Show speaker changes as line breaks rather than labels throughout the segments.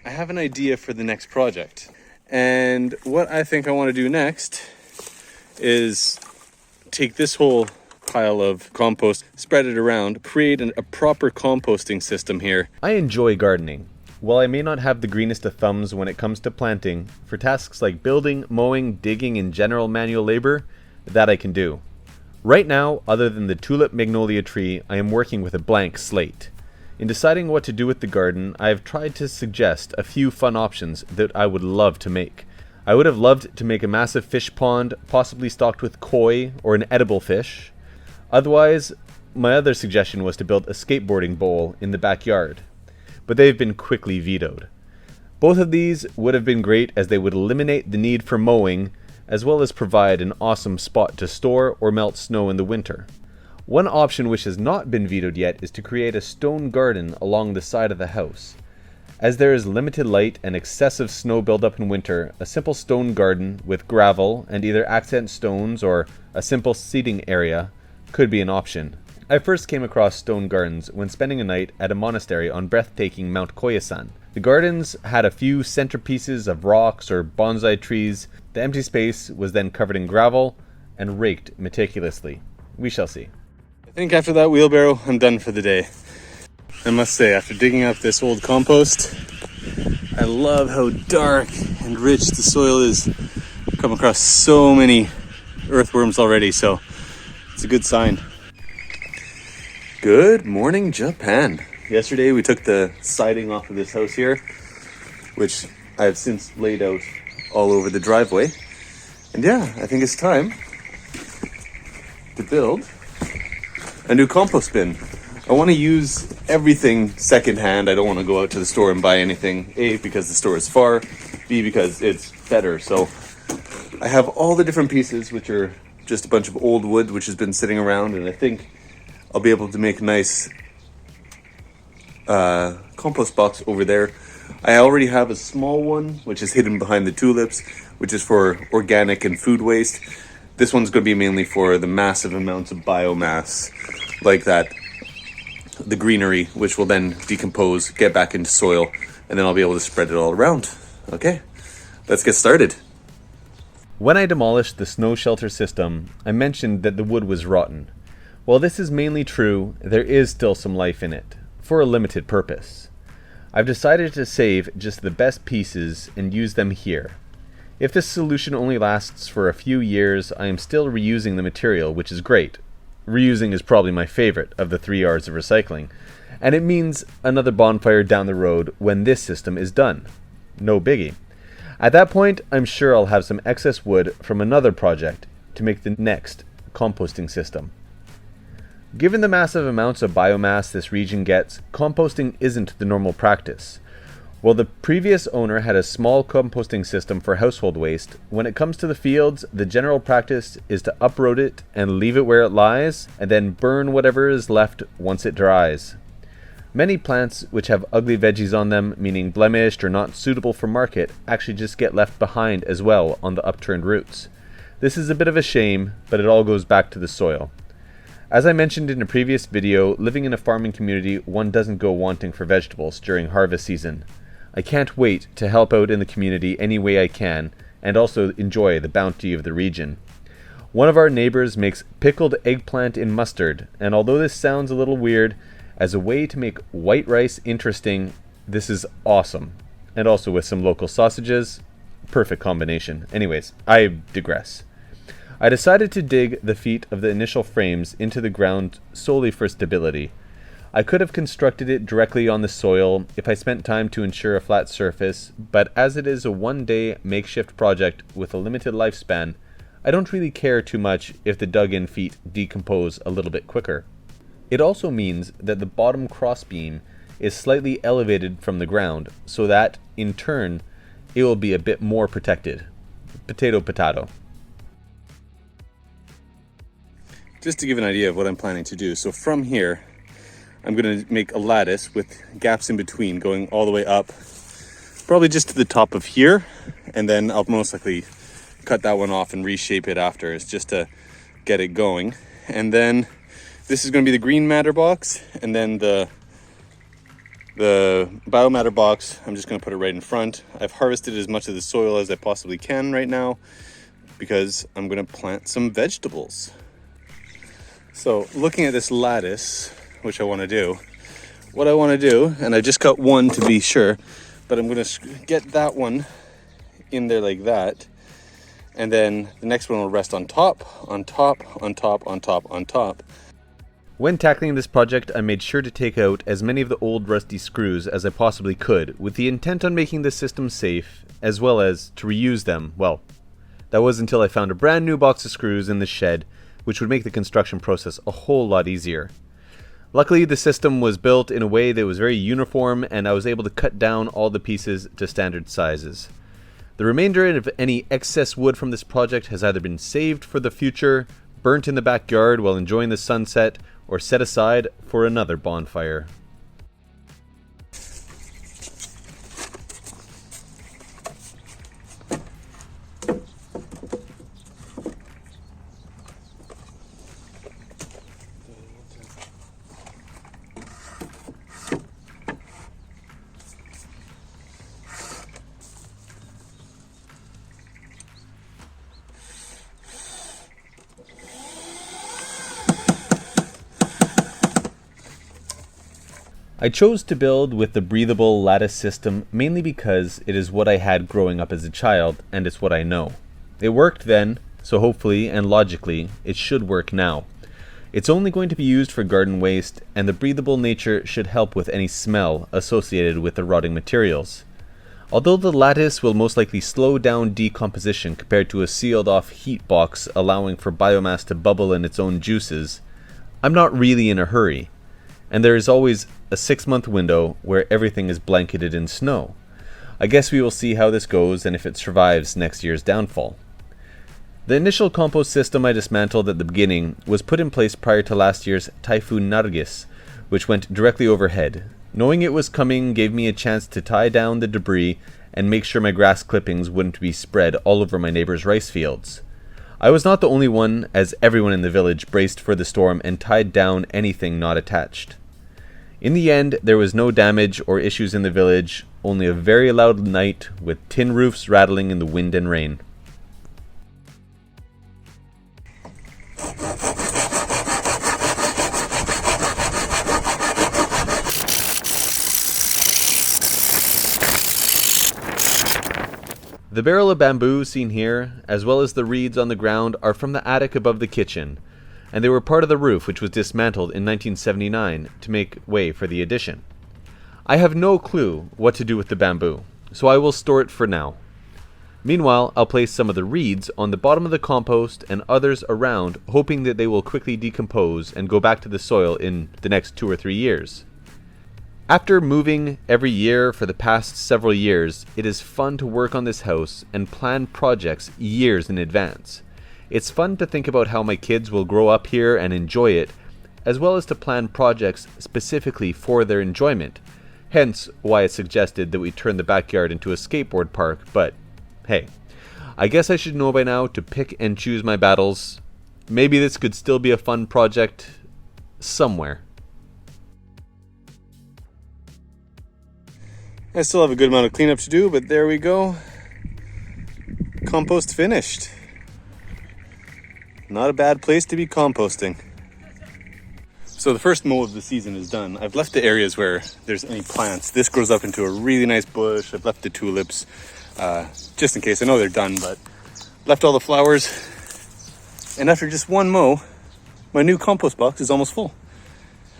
I have an idea for the next project. And what I think I want to do next is take this whole pile of compost, spread it around, create a proper composting system here.
I enjoy gardening. While I may not have the greenest of thumbs when it comes to planting, for tasks like building, mowing, digging, and general manual labor, that I can do. Right now, other than the tulip magnolia tree, I am working with a blank slate. In deciding what to do with the garden, I have tried to suggest a few fun options that I would love to make. I would have loved to make a massive fish pond, possibly stocked with koi or an edible fish. Otherwise, my other suggestion was to build a skateboarding bowl in the backyard, but they've been quickly vetoed. Both of these would have been great as they would eliminate the need for mowing, as well as provide an awesome spot to store or melt snow in the winter. One option which has not been vetoed yet is to create a stone garden along the side of the house. As there is limited light and excessive snow buildup in winter, a simple stone garden with gravel and either accent stones or a simple seating area could be an option. I first came across stone gardens when spending a night at a monastery on breathtaking Mount Koyasan. The gardens had a few centerpieces of rocks or bonsai trees. The empty space was then covered in gravel and raked meticulously. We shall see.
I think after that wheelbarrow, I'm done for the day. I must say, after digging up this old compost, I love how dark and rich the soil is. I've come across so many earthworms already, so it's a good sign. Good morning, Japan. Yesterday we took the siding off of this house here, which I have since laid out all over the driveway. And yeah, I think it's time to build a new compost bin. I want to use everything secondhand. I don't want to go out to the store and buy anything. A, because the store is far. B, because it's better. So I have all the different pieces, which are just a bunch of old wood, which has been sitting around. And I think I'll be able to make a nice compost box over there. I already have a small one, which is hidden behind the tulips, which is for organic and food waste. This one's going to be mainly for the massive amounts of biomass, like that, the greenery, which will then decompose, get back into soil, and then I'll be able to spread it all around. Okay, let's get started.
When I demolished the snow shelter system, I mentioned that the wood was rotten. While this is mainly true, there is still some life in it, for a limited purpose. I've decided to save just the best pieces and use them here. If this solution only lasts for a few years, I am still reusing the material, which is great. Reusing is probably my favorite of the 3 R's of recycling, and it means another bonfire down the road when this system is done. No biggie. At that point, I'm sure I'll have some excess wood from another project to make the next composting system. Given the massive amounts of biomass this region gets, composting isn't the normal practice. While the previous owner had a small composting system for household waste, when it comes to the fields, the general practice is to uproot it and leave it where it lies, and then burn whatever is left once it dries. Many plants which have ugly veggies on them, meaning blemished or not suitable for market, actually just get left behind as well on the upturned roots. This is a bit of a shame, but it all goes back to the soil. As I mentioned in a previous video, living in a farming community, one doesn't go wanting for vegetables during harvest season. I can't wait to help out in the community any way I can, and also enjoy the bounty of the region. One of our neighbors makes pickled eggplant in mustard, and although this sounds a little weird, as a way to make white rice interesting, this is awesome. And also with some local sausages, perfect combination. Anyways, I digress. I decided to dig the feet of the initial frames into the ground solely for stability. I could have constructed it directly on the soil if I spent time to ensure a flat surface, but as it is a one-day makeshift project with a limited lifespan, I don't really care too much if the dug-in feet decompose a little bit quicker. It also means that the bottom crossbeam is slightly elevated from the ground, so that, in turn, it will be a bit more protected. Potato, potato.
Just to give an idea of what I'm planning to do, so from here, I'm going to make a lattice with gaps in between going all the way up, probably just to the top of here, and then I'll most likely cut that one off and reshape it after. It's just to get it going. And then this is going to be the green matter box, and then the The biomatter box, I'm just going to put it right in front. I've harvested as much of the soil as I possibly can right now because I'm going to plant some vegetables. So looking at this lattice, which I want to do, what I want to do, and I just cut one to be sure, but I'm going to get that one in there like that. And then the next one will rest on top, on top, on top, on top, on top.
When tackling this project, I made sure to take out as many of the old rusty screws as I possibly could, with the intent on making the system safe, as well as to reuse them. Well, that was until I found a brand new box of screws in the shed, which would make the construction process a whole lot easier. Luckily, the system was built in a way that was very uniform, and I was able to cut down all the pieces to standard sizes. The remainder of any excess wood from this project has either been saved for the future, burnt in the backyard while enjoying the sunset, or set aside for another bonfire. I chose to build with the breathable lattice system mainly because it is what I had growing up as a child, and it's what I know. It worked then, so hopefully and logically it should work now. It's only going to be used for garden waste, and the breathable nature should help with any smell associated with the rotting materials. Although the lattice will most likely slow down decomposition compared to a sealed off heat box allowing for biomass to bubble in its own juices, I'm not really in a hurry. And there is always a 6-month window where everything is blanketed in snow. I guess we will see how this goes and if it survives next year's downfall. The initial compost system I dismantled at the beginning was put in place prior to last year's typhoon Nargis, which went directly overhead. Knowing it was coming gave me a chance to tie down the debris and make sure my grass clippings wouldn't be spread all over my neighbor's rice fields. I was not the only one, as everyone in the village braced for the storm and tied down anything not attached. In the end, there was no damage or issues in the village, only a very loud night with tin roofs rattling in the wind and rain. The barrel of bamboo seen here, as well as the reeds on the ground, are from the attic above the kitchen, and they were part of the roof which was dismantled in 1979 to make way for the addition. I have no clue what to do with the bamboo, so I will store it for now. Meanwhile, I'll place some of the reeds on the bottom of the compost and others around, hoping that they will quickly decompose and go back to the soil in the next 2 or 3 years. After moving every year for the past several years, it is fun to work on this house and plan projects years in advance. It's fun to think about how my kids will grow up here and enjoy it, as well as to plan projects specifically for their enjoyment. Hence why I suggested that we turn the backyard into a skateboard park, but hey, I guess I should know by now to pick and choose my battles. Maybe this could still be a fun project somewhere.
I still have a good amount of cleanup to do, but there we go. Compost finished. Not a bad place to be composting. So the first mow of the season is done. I've left the areas where there's any plants. This grows up into a really nice bush. I've left the tulips, just in case. I know they're done, but left all the flowers. And after just one mow, my new compost box is almost full.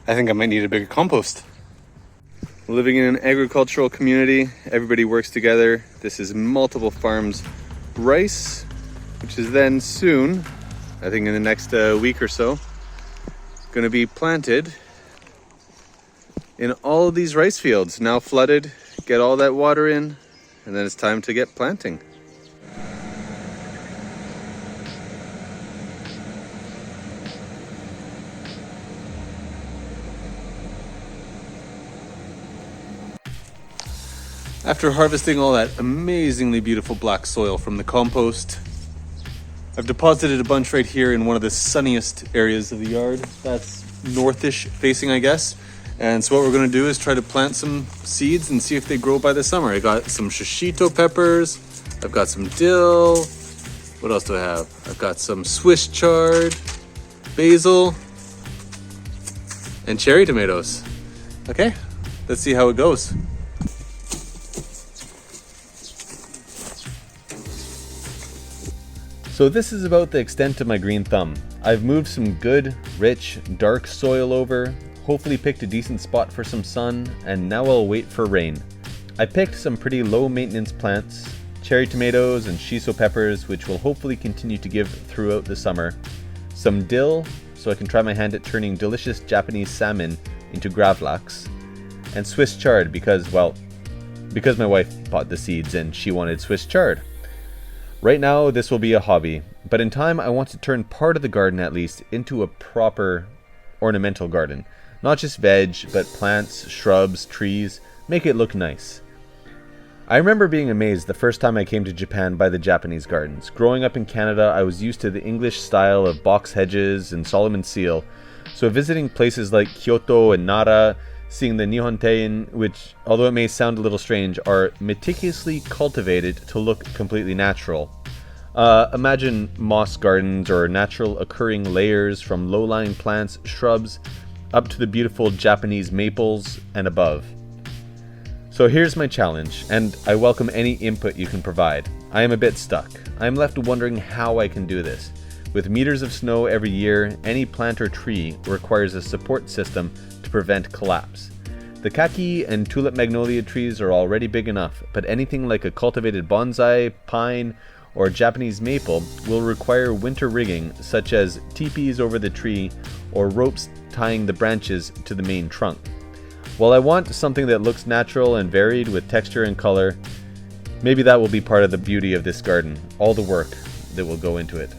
I think I might need a bigger compost. Living in an agricultural community, everybody works together. This is multiple farms rice, which is then soon, I think in the next week or so, going to be planted in all of these rice fields. Now flooded, get all that water in, and then it's time to get planting. After harvesting all that amazingly beautiful black soil from the compost, I've deposited a bunch right here in one of the sunniest areas of the yard. That's northish facing, I guess. And so what we're going to do is try to plant some seeds and see if they grow by the summer. I got some shishito peppers. I've got some dill. What else do I have? I've got some Swiss chard, basil, and cherry tomatoes. Okay, let's see how it goes.
So this is about the extent of my green thumb. I've moved some good, rich, dark soil over, hopefully picked a decent spot for some sun, and now I'll wait for rain. I picked some pretty low maintenance plants, cherry tomatoes and shiso peppers, which will hopefully continue to give throughout the summer, some dill, so I can try my hand at turning delicious Japanese salmon into gravlax, and Swiss chard because my wife bought the seeds and she wanted Swiss chard. Right now, this will be a hobby, but in time I want to turn part of the garden at least into a proper ornamental garden. Not just veg, but plants, shrubs, trees, make it look nice. I remember being amazed the first time I came to Japan by the Japanese gardens. Growing up in Canada, I was used to the English style of box hedges and Solomon seal, so visiting places like Kyoto and Nara, seeing the Nihontein, which, although it may sound a little strange, are meticulously cultivated to look completely natural. Imagine moss gardens or natural occurring layers from low-lying plants, shrubs, up to the beautiful Japanese maples and above. So here's my challenge, and I welcome any input you can provide. I am a bit stuck. I am left wondering how I can do this. With meters of snow every year, any plant or tree requires a support system to prevent collapse. The kaki and tulip magnolia trees are already big enough, but anything like a cultivated bonsai, pine, or Japanese maple will require winter rigging, such as teepees over the tree or ropes tying the branches to the main trunk. While I want something that looks natural and varied with texture and color, maybe that will be part of the beauty of this garden, all the work that will go into it.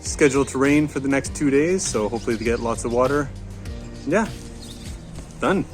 Scheduled to rain for the next 2 days, so hopefully to get lots of water. Yeah, done.